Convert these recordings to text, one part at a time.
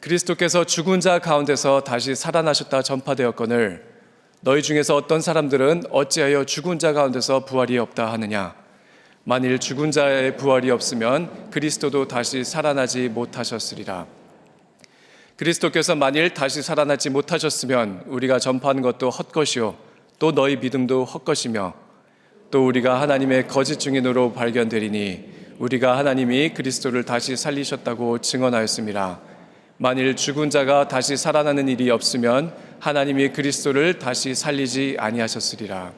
그리스도께서 죽은 자 가운데서 다시 살아나셨다 전파되었거늘 너희 중에서 어떤 사람들은 어찌하여 죽은 자 가운데서 부활이 없다 하느냐. 만일 죽은 자의 부활이 없으면 그리스도도 다시 살아나지 못하셨으리라. 그리스도께서 만일 다시 살아나지 못하셨으면 우리가 전파하는 것도 헛것이요 또 너희 믿음도 헛것이며 또 우리가 하나님의 거짓 증인으로 발견되리니 우리가 하나님이 그리스도를 다시 살리셨다고 증언하였습니다. 만일 죽은 자가 다시 살아나는 일이 없으면 하나님이 그리스도를 다시 살리지 아니하셨으리라.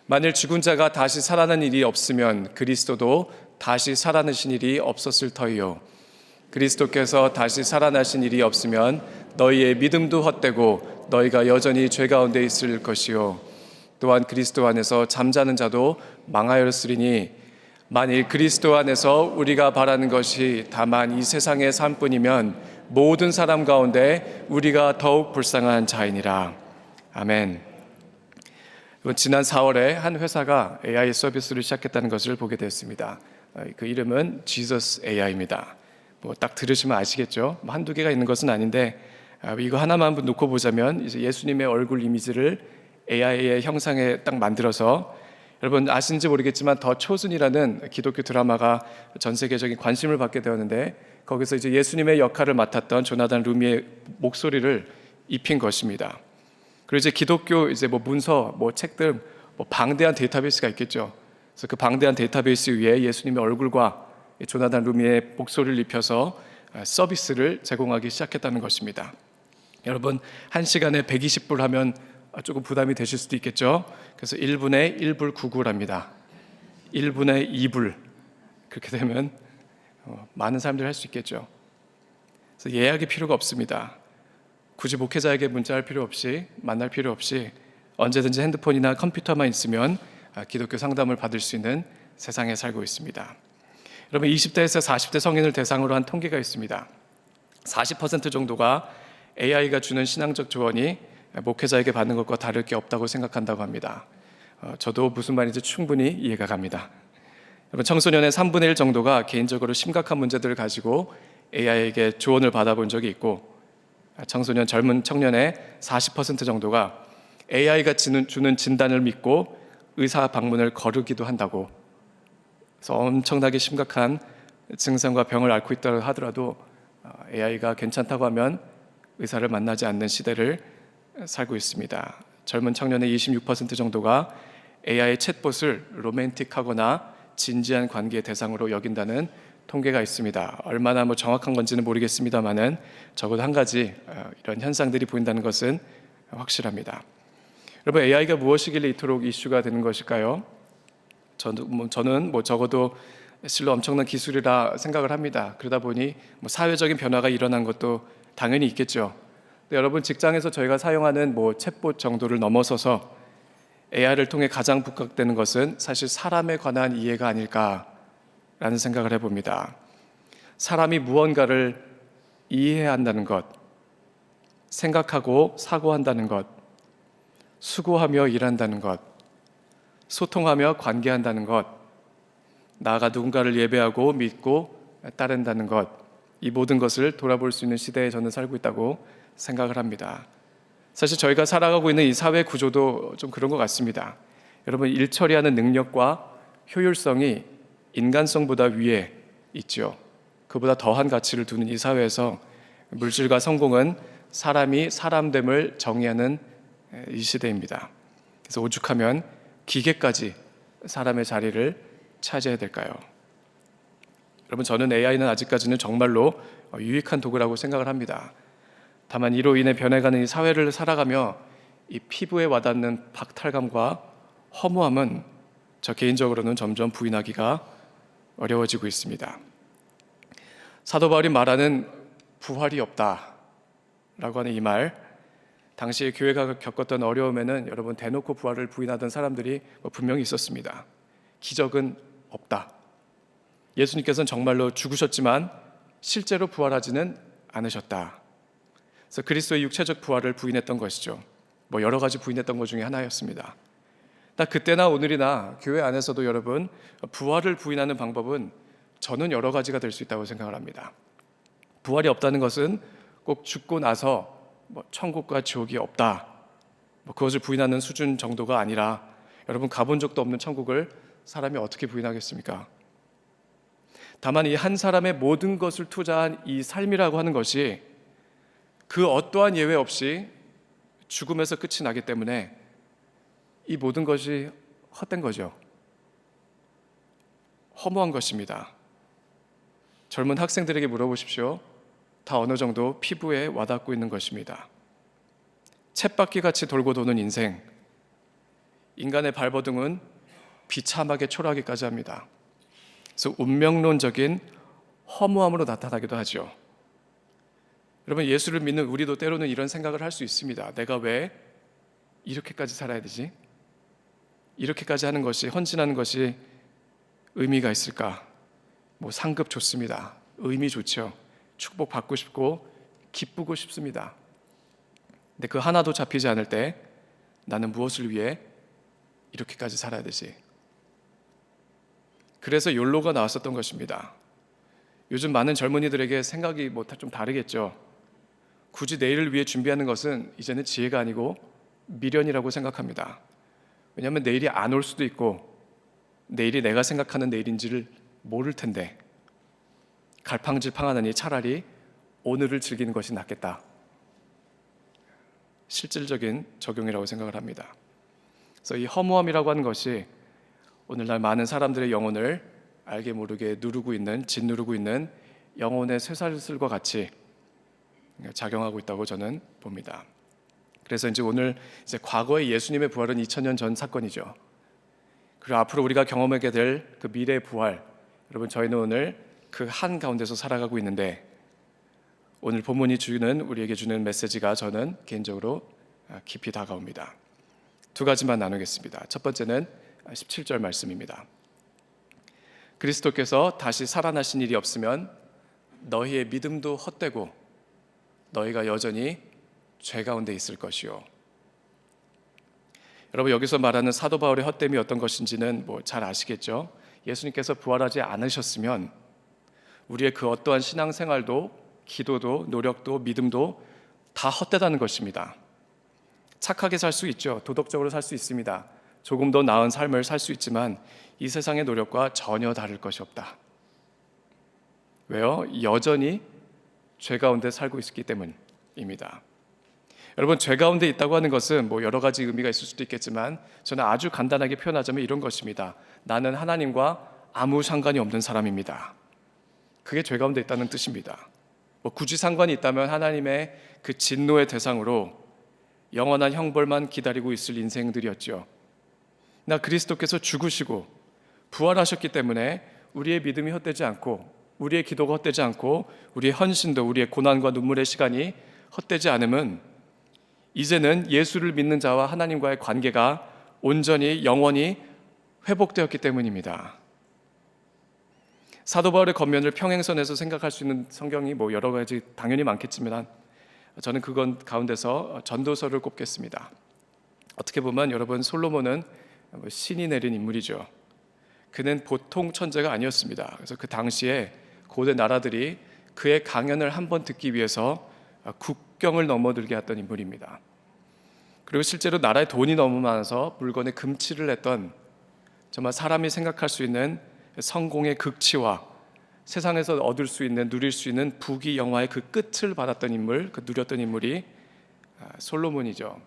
만일 죽은 자가 다시 살아나는 일이 없으면 그리스도도 다시 살아나신 일이 없었을 터이요. 그리스도께서 다시 살아나신 일이 없으면 너희의 믿음도 헛되고 너희가 여전히 죄 가운데 있을 것이요. 또한 그리스도 안에서 잠자는 자도 망하였으리니 만일 그리스도 안에서 우리가 바라는 것이 다만 이 세상의 삶뿐이면 모든 사람 가운데 우리가 더욱 불쌍한 자이니라. 아멘. 지난 4월에 한 회사가 AI 서비스를 시작했다는 것을 보게 되었습니다. 그 이름은 Jesus AI입니다. 딱 들으시면 아시겠죠? 한두 개가 있는 것은 아닌데 이거 하나만 놓고 보자면 이제 예수님의 얼굴 이미지를 AI의 형상에 딱 만들어서, 여러분 아신지 모르겠지만 더 초순이라는 기독교 드라마가 전 세계적인 관심을 받게 되었는데 거기서 이제 예수님의 역할을 맡았던 조나단 루미의 목소리를 입힌 것입니다. 그리고 이제 기독교 이제 문서, 책들, 방대한 데이터베이스가 있겠죠. 그래서 그 방대한 데이터베이스 위에 예수님의 얼굴과 조나단 루미의 목소리를 입혀서 서비스를 제공하기 시작했다는 것입니다. 여러분 1시간에 120불 하면 조금 부담이 되실 수도 있겠죠. 그래서 1분에 1불 9구랍니다. 1분에 2불. 그렇게 되면 많은 사람들이 할 수 있겠죠. 그래서 예약이 필요가 없습니다. 굳이 목회자에게 문자할 필요 없이, 만날 필요 없이 언제든지 핸드폰이나 컴퓨터만 있으면 기독교 상담을 받을 수 있는 세상에 살고 있습니다. 여러분 20대에서 40대 성인을 대상으로 한 통계가 있습니다. 40% 정도가 AI가 주는 신앙적 조언이 목회자에게 받는 것과 다를 게 없다고 생각한다고 합니다. 저도 무슨 말인지 충분히 이해가 갑니다. 여러분 청소년의 3분의 1 정도가 개인적으로 심각한 문제들을 가지고 AI에게 조언을 받아본 적이 있고, 청소년 젊은 청년의 40% 정도가 AI가 주는 진단을 믿고 의사 방문을 거르기도 한다고. 그래서 엄청나게 심각한 증상과 병을 앓고 있다고 하더라도 AI가 괜찮다고 하면 의사를 만나지 않는 시대를 살고 있습니다. 젊은 청년의 26% 정도가 AI 챗봇을 로맨틱하거나 진지한 관계의 대상으로 여긴다는 통계가 있습니다. 얼마나 정확한 건지는 모르겠습니다만은 적어도 한 가지 이런 현상들이 보인다는 것은 확실합니다. 여러분 AI가 무엇이길래 이토록 이슈가 되는 것일까요? 저는 적어도 실로 엄청난 기술이라 생각을 합니다. 그러다 보니 사회적인 변화가 일어난 것도 당연히 있겠죠. 근데 여러분 직장에서 저희가 사용하는 챗봇 정도를 넘어서서 AI를 통해 가장 부각되는 것은 사실 사람에 관한 이해가 아닐까라는 생각을 해봅니다. 사람이 무언가를 이해해야 한다는 것, 생각하고 사고한다는 것, 수고하며 일한다는 것, 소통하며 관계한다는 것, 나아가 누군가를 예배하고 믿고 따른다는 것, 이 모든 것을 돌아볼 수 있는 시대에 저는 살고 있다고 생각을 합니다. 사실 저희가 살아가고 있는 이 사회 구조도 좀 그런 것 같습니다. 여러분 일 처리하는 능력과 효율성이 인간성보다 위에 있죠. 그보다 더한 가치를 두는 이 사회에서 물질과 성공은 사람이 사람됨을 정의하는 이 시대입니다. 그래서 오죽하면 기계까지 사람의 자리를 차지해야 될까요? 여러분 저는 AI는 아직까지는 정말로 유익한 도구라고 생각을 합니다. 다만 이로 인해 변해가는 이 사회를 살아가며 이 피부에 와닿는 박탈감과 허무함은 저 개인적으로는 점점 부인하기가 어려워지고 있습니다. 사도 바울이 말하는 부활이 없다라고 하는 이 말, 당시에 교회가 겪었던 어려움에는 여러분 대놓고 부활을 부인하던 사람들이 분명히 있었습니다. 기적은 없다. 예수님께서는 정말로 죽으셨지만 실제로 부활하지는 않으셨다. 그래서 그리스도의 육체적 부활을 부인했던 것이죠. 여러 가지 부인했던 것 중에 하나였습니다. 딱 그때나 오늘이나 교회 안에서도 여러분 부활을 부인하는 방법은 저는 여러 가지가 될 수 있다고 생각을 합니다. 부활이 없다는 것은 꼭 죽고 나서 천국과 지옥이 없다, 그것을 부인하는 수준 정도가 아니라, 여러분 가본 적도 없는 천국을 사람이 어떻게 부인하겠습니까? 다만 이 한 사람의 모든 것을 투자한 이 삶이라고 하는 것이 그 어떠한 예외 없이 죽음에서 끝이 나기 때문에 이 모든 것이 헛된 거죠. 허무한 것입니다. 젊은 학생들에게 물어보십시오. 다 어느 정도 피부에 와닿고 있는 것입니다. 쳇바퀴 같이 돌고 도는 인생, 인간의 발버둥은 비참하게 초라하기까지 합니다. 그래서 운명론적인 허무함으로 나타나기도 하죠. 여러분, 예수를 믿는 우리도 때로는 이런 생각을 할 수 있습니다. 내가 왜 이렇게까지 살아야 되지? 이렇게까지 하는 것이, 헌신하는 것이 의미가 있을까? 상급 좋습니다. 의미 좋죠. 축복 받고 싶고 기쁘고 싶습니다. 근데 그 하나도 잡히지 않을 때 나는 무엇을 위해 이렇게까지 살아야 되지? 그래서 욜로가 나왔었던 것입니다. 요즘 많은 젊은이들에게 생각이 좀 다르겠죠. 굳이 내일을 위해 준비하는 것은 이제는 지혜가 아니고 미련이라고 생각합니다. 왜냐하면 내일이 안 올 수도 있고 내일이 내가 생각하는 내일인지를 모를 텐데, 갈팡질팡하느니 차라리 오늘을 즐기는 것이 낫겠다. 실질적인 적용이라고 생각을 합니다. 그래서 이 허무함이라고 하는 것이 오늘날 많은 사람들의 영혼을 알게 모르게 짓누르고 있는 영혼의 쇠사슬과 같이 작용하고 있다고 저는 봅니다. 그래서 오늘 과거의 예수님의 부활은 2000년 전 사건이죠. 그리고 앞으로 우리가 경험하게 될 그 미래의 부활, 여러분 저희는 오늘 그 한 가운데서 살아가고 있는데, 오늘 본문이 우리에게 주는 메시지가 저는 개인적으로 깊이 다가옵니다. 두 가지만 나누겠습니다. 첫 번째는 17절 말씀입니다. 그리스도께서 다시 살아나신 일이 없으면 너희의 믿음도 헛되고 너희가 여전히 죄 가운데 있을 것이요. 여러분, 여기서 말하는 사도 바울의 헛됨이 어떤 것인지는 잘 아시겠죠? 예수님께서 부활하지 않으셨으면 우리의 그 어떠한 신앙생활도, 기도도, 노력도, 믿음도 다 헛되다는 것입니다. 착하게 살 수 있죠. 도덕적으로 살 수 있습니다. 조금 더 나은 삶을 살 수 있지만 이 세상의 노력과 전혀 다를 것이 없다. 왜요? 여전히 죄 가운데 살고 있기 때문입니다. 여러분, 죄 가운데 있다고 하는 것은 여러 가지 의미가 있을 수도 있겠지만 저는 아주 간단하게 표현하자면 이런 것입니다. 나는 하나님과 아무 상관이 없는 사람입니다. 그게 죄 가운데 있다는 뜻입니다. 굳이 상관이 있다면 하나님의 그 진노의 대상으로 영원한 형벌만 기다리고 있을 인생들이었죠. 나 그리스도께서 죽으시고 부활하셨기 때문에 우리의 믿음이 헛되지 않고, 우리의 기도가 헛되지 않고, 우리의 헌신도, 우리의 고난과 눈물의 시간이 헛되지 않음은 이제는 예수를 믿는 자와 하나님과의 관계가 온전히 영원히 회복되었기 때문입니다. 사도 바울의 겉면을 평행선에서 생각할 수 있는 성경이 여러 가지 당연히 많겠지만 저는 그건 가운데서 전도서를 꼽겠습니다. 어떻게 보면 여러분, 솔로몬은 신이 내린 인물이죠. 그는 보통 천재가 아니었습니다. 그래서 그 당시에 고대 나라들이 그의 강연을 한번 듣기 위해서 국경을 넘어들게 했던 인물입니다. 그리고 실제로 나라에 돈이 너무 많아서 물건에 금치를 했던, 정말 사람이 생각할 수 있는 성공의 극치와 세상에서 얻을 수 있는, 누릴 수 있는 부귀 영화의 그 끝을 받았던 인물, 누렸던 인물이 솔로몬이죠.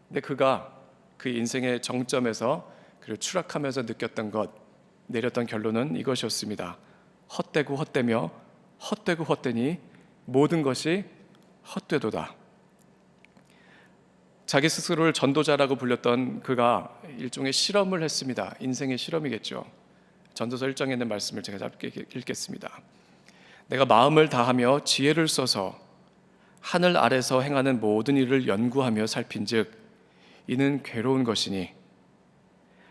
근데 그가 그 인생의 정점에서 그리고 추락하면서 느꼈던 것, 내렸던 결론은 이것이었습니다. 헛되고 헛되며 헛되고 헛되니 모든 것이 헛되도다. 자기 스스로를 전도자라고 불렸던 그가 일종의 실험을 했습니다. 인생의 실험이겠죠. 전도서 1장에 있는 말씀을 제가 짧게 읽겠습니다. 내가 마음을 다하며 지혜를 써서 하늘 아래서 행하는 모든 일을 연구하며 살핀즉 이는 괴로운 것이니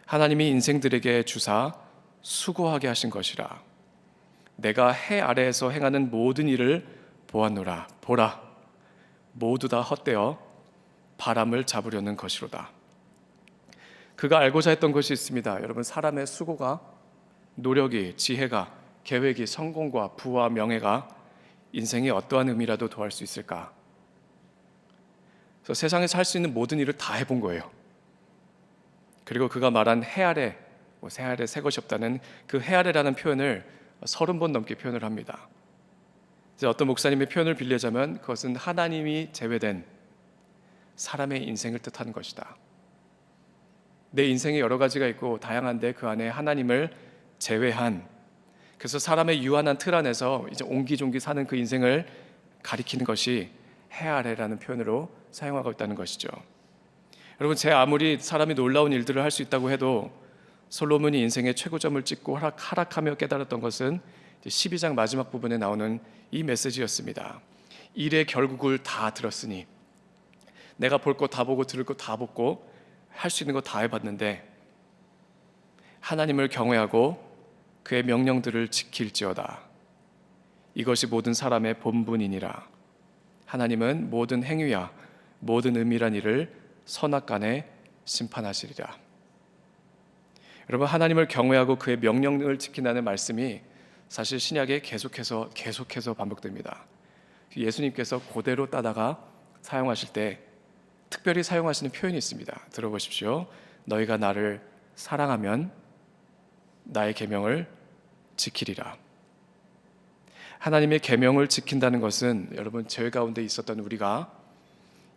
하나님이 인생들에게 주사 수고하게 하신 것이라. 내가 해 아래에서 행하는 모든 일을 보았노라. 보라, 모두 다 헛되어 바람을 잡으려는 것이로다. 그가 알고자 했던 것이 있습니다. 여러분, 사람의 수고가, 노력이, 지혜가, 계획이, 성공과 부와 명예가 인생에 어떠한 의미라도 더할 수 있을까? 그래서 세상에서 할 수 있는 모든 일을 다 해본 거예요. 그리고 그가 말한 해 아래, 새 아래 새 것이 없다는 그 해 아래라는 표현을 30번 넘게 표현을 합니다. 이제 어떤 목사님의 표현을 빌리자면 그것은 하나님이 제외된 사람의 인생을 뜻하는 것이다. 내 인생에 여러 가지가 있고 다양한데 그 안에 하나님을 제외한, 그래서 사람의 유한한 틀 안에서 이제 옹기종기 사는 그 인생을 가리키는 것이 해 아래라는 표현으로 사용하고 있다는 것이죠. 여러분, 제 아무리 사람이 놀라운 일들을 할 수 있다고 해도 솔로몬이 인생의 최고점을 찍고 하락하며 깨달았던 것은 12장 마지막 부분에 나오는 이 메시지였습니다. 일의 결국을 다 들었으니, 내가 볼 거 다 보고 들을 거 다 보고 할 수 있는 거 다 해봤는데 하나님을 경외하고 그의 명령들을 지킬지어다. 이것이 모든 사람의 본분이니라. 하나님은 모든 행위와 모든 은밀한 일을 선악간에 심판하시리라. 여러분, 하나님을 경외하고 그의 명령을 지킨다는 말씀이 사실 신약에 계속해서 반복됩니다. 예수님께서 그대로 따다가 사용하실 때 특별히 사용하시는 표현이 있습니다. 들어보십시오. 너희가 나를 사랑하면 나의 계명을 지키리라. 하나님의 계명을 지킨다는 것은 여러분, 죄 가운데 있었던 우리가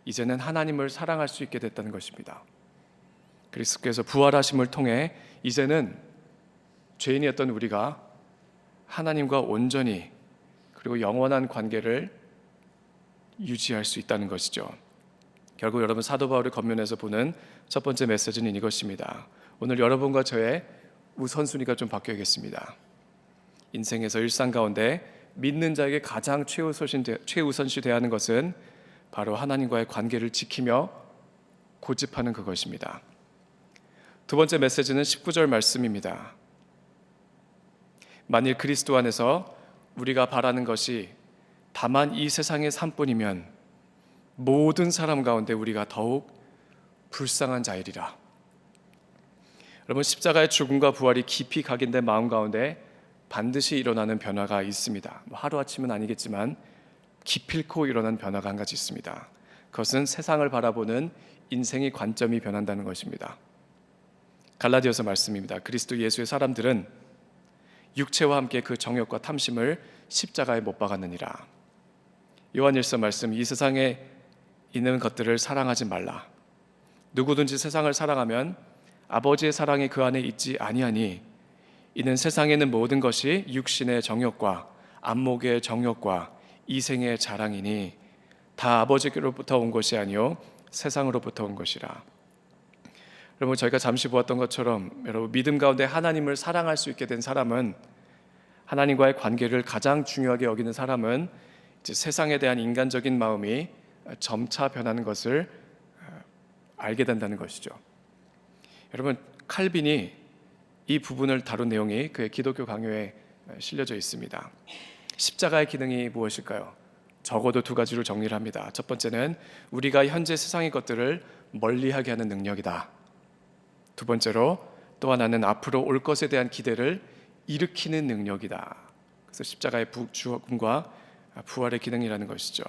이제는 하나님을 사랑할 수 있게 됐다는 것입니다. 그리스도께서 부활하심을 통해 이제는 죄인이었던 우리가 하나님과 온전히 그리고 영원한 관계를 유지할 수 있다는 것이죠. 결국 여러분, 사도 바울의 겉면에서 보는 첫 번째 메시지는 이것입니다. 오늘 여러분과 저의 우선순위가 좀 바뀌어야겠습니다. 인생에서 일상 가운데 믿는 자에게 가장 최우선시 대하는 것은 바로 하나님과의 관계를 지키며 고집하는 그것입니다. 두 번째 메시지는 19절 말씀입니다. 만일 그리스도 안에서 우리가 바라는 것이 다만 이 세상의 삶뿐이면 모든 사람 가운데 우리가 더욱 불쌍한 자이리라. 여러분, 십자가의 죽음과 부활이 깊이 각인된 마음 가운데 반드시 일어나는 변화가 있습니다. 하루아침은 아니겠지만 기필코 일어난 변화가 한 가지 있습니다. 그것은 세상을 바라보는 인생의 관점이 변한다는 것입니다. 갈라디아서 말씀입니다. 그리스도 예수의 사람들은 육체와 함께 그 정욕과 탐심을 십자가에 못 박았느니라. 요한일서 말씀, 이 세상에 있는 것들을 사랑하지 말라. 누구든지 세상을 사랑하면 아버지의 사랑이 그 안에 있지 아니하니 이는 세상에 있는 모든 것이 육신의 정욕과 안목의 정욕과 이생의 자랑이니 다 아버지께로부터 온 것이 아니요 세상으로부터 온 것이라. 여러분, 저희가 잠시 보았던 것처럼 여러분, 믿음 가운데 하나님을 사랑할 수 있게 된 사람은, 하나님과의 관계를 가장 중요하게 여기는 사람은 이제 세상에 대한 인간적인 마음이 점차 변하는 것을 알게 된다는 것이죠. 여러분, 칼빈이 이 부분을 다룬 내용이 그의 기독교 강요에 실려져 있습니다. 십자가의 기능이 무엇일까요? 적어도 두 가지로 정리를 합니다. 첫 번째는 우리가 현재 세상의 것들을 멀리하게 하는 능력이다. 두 번째로 또 하나는 앞으로 올 것에 대한 기대를 일으키는 능력이다. 그래서 십자가의 죽음과 부활의 기능이라는 것이죠.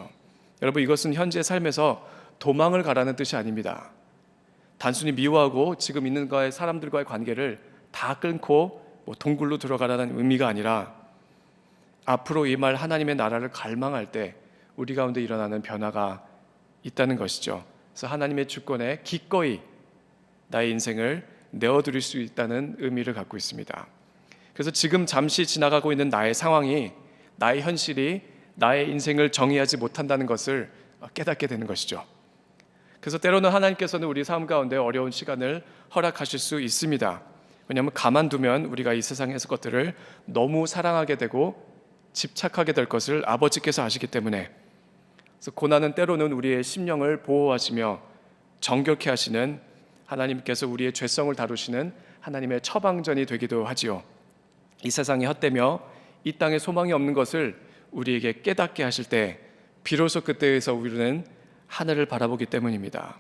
여러분, 이것은 현재 삶에서 도망을 가라는 뜻이 아닙니다. 단순히 미워하고 지금 있는 사람들과의 관계를 다 끊고 동굴로 들어가라는 의미가 아니라 앞으로 이 말 하나님의 나라를 갈망할 때 우리 가운데 일어나는 변화가 있다는 것이죠. 그래서 하나님의 주권에 기꺼이 나의 인생을 내어드릴 수 있다는 의미를 갖고 있습니다. 그래서 지금 잠시 지나가고 있는 나의 상황이, 나의 현실이 나의 인생을 정의하지 못한다는 것을 깨닫게 되는 것이죠. 그래서 때로는 하나님께서는 우리 삶 가운데 어려운 시간을 허락하실 수 있습니다. 왜냐하면 가만두면 우리가 이 세상에서 것들을 너무 사랑하게 되고 집착하게 될 것을 아버지께서 아시기 때문에, 그래서 고난은 때로는 우리의 심령을 보호하시며 정결케 하시는 하나님께서 우리의 죄성을 다루시는 하나님의 처방전이 되기도 하지요. 이 세상이 헛되며 이 땅에 소망이 없는 것을 우리에게 깨닫게 하실 때 비로소 그때에서 우리는 하늘을 바라보기 때문입니다.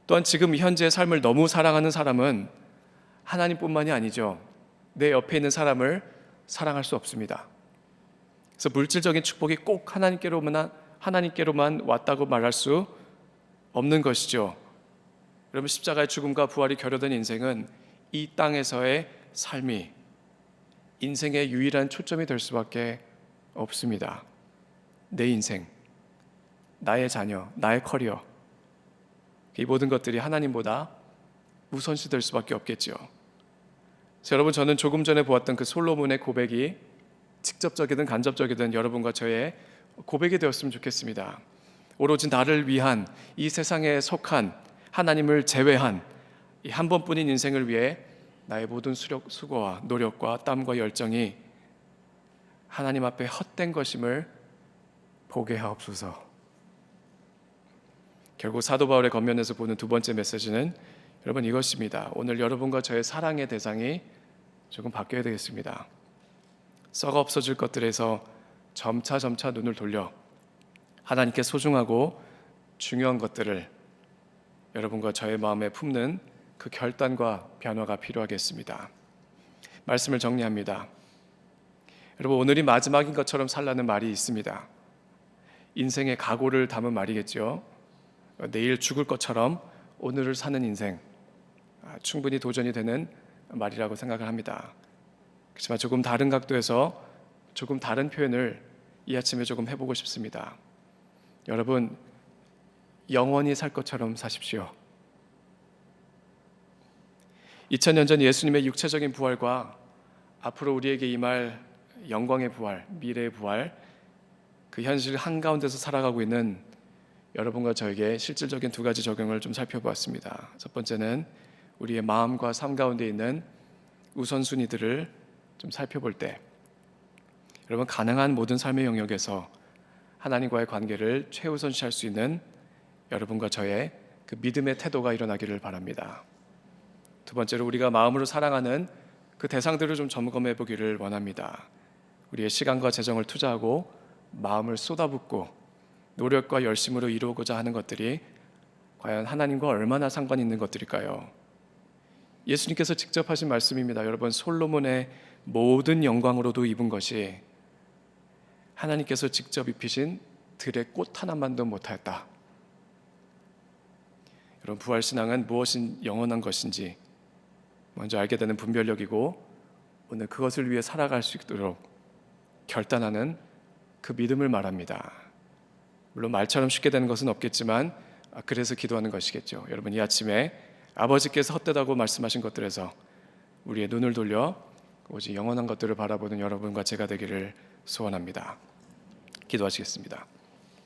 또한 지금 현재의 삶을 너무 사랑하는 사람은 하나님뿐만이 아니죠. 내 옆에 있는 사람을 사랑할 수 없습니다. 그래서 물질적인 축복이 꼭 하나님께로만 왔다고 말할 수 없는 것이죠. 여러분, 십자가의 죽음과 부활이 결여된 인생은 이 땅에서의 삶이 인생의 유일한 초점이 될 수밖에 없습니다. 내 인생, 나의 자녀, 나의 커리어, 이 모든 것들이 하나님보다 우선시 될 수밖에 없겠죠. 여러분, 저는 조금 전에 보았던 그 솔로몬의 고백이 직접적이든 간접적이든 여러분과 저의 고백이 되었으면 좋겠습니다. 오로지 나를 위한, 이 세상에 속한, 하나님을 제외한 이 한 번뿐인 인생을 위해 나의 모든 수고와 노력과 땀과 열정이 하나님 앞에 헛된 것임을 보게 하옵소서. 결국 사도 바울의 겉면에서 보는 두 번째 메시지는 여러분 이것입니다. 오늘 여러분과 저의 사랑의 대상이 조금 바뀌어야 되겠습니다. 썩어 없어질 것들에서 점차 눈을 돌려 하나님께 소중하고 중요한 것들을 여러분과 저의 마음에 품는 그 결단과 변화가 필요하겠습니다. 말씀을 정리합니다. 여러분, 오늘이 마지막인 것처럼 살라는 말이 있습니다. 인생의 각오를 담은 말이겠죠. 내일 죽을 것처럼 오늘을 사는 인생, 충분히 도전이 되는 말이라고 생각을 합니다. 그렇지만 조금 다른 각도에서 조금 다른 표현을 이 아침에 조금 해보고 싶습니다. 여러분, 영원히 살 것처럼 사십시오. 2000년 전 예수님의 육체적인 부활과 앞으로 우리에게 임할 영광의 부활, 미래의 부활, 그 현실 한가운데서 살아가고 있는 여러분과 저에게 실질적인 두 가지 적용을 좀 살펴보았습니다. 첫 번째는 우리의 마음과 삶 가운데 있는 우선순위들을 좀 살펴볼 때, 여러분, 가능한 모든 삶의 영역에서 하나님과의 관계를 최우선시할 수 있는 여러분과 저의 그 믿음의 태도가 일어나기를 바랍니다. 두 번째로, 우리가 마음으로 사랑하는 그 대상들을 좀 점검해 보기를 원합니다. 우리의 시간과 재정을 투자하고 마음을 쏟아붓고 노력과 열심으로 이루고자 하는 것들이 과연 하나님과 얼마나 상관이 있는 것들일까요? 예수님께서 직접 하신 말씀입니다. 여러분, 솔로몬의 모든 영광으로도 입은 것이 하나님께서 직접 입히신 들의 꽃 하나만도 못하였다. 여러분, 부활신앙은 무엇이 영원한 것인지 먼저 알게 되는 분별력이고, 오늘 그것을 위해 살아갈 수 있도록 결단하는 그 믿음을 말합니다. 물론 말처럼 쉽게 되는 것은 없겠지만 그래서 기도하는 것이겠죠. 여러분, 이 아침에 아버지께서 헛되다고 말씀하신 것들에서 우리의 눈을 돌려 오직 영원한 것들을 바라보는 여러분과 제가 되기를 소원합니다. 기도하시겠습니다.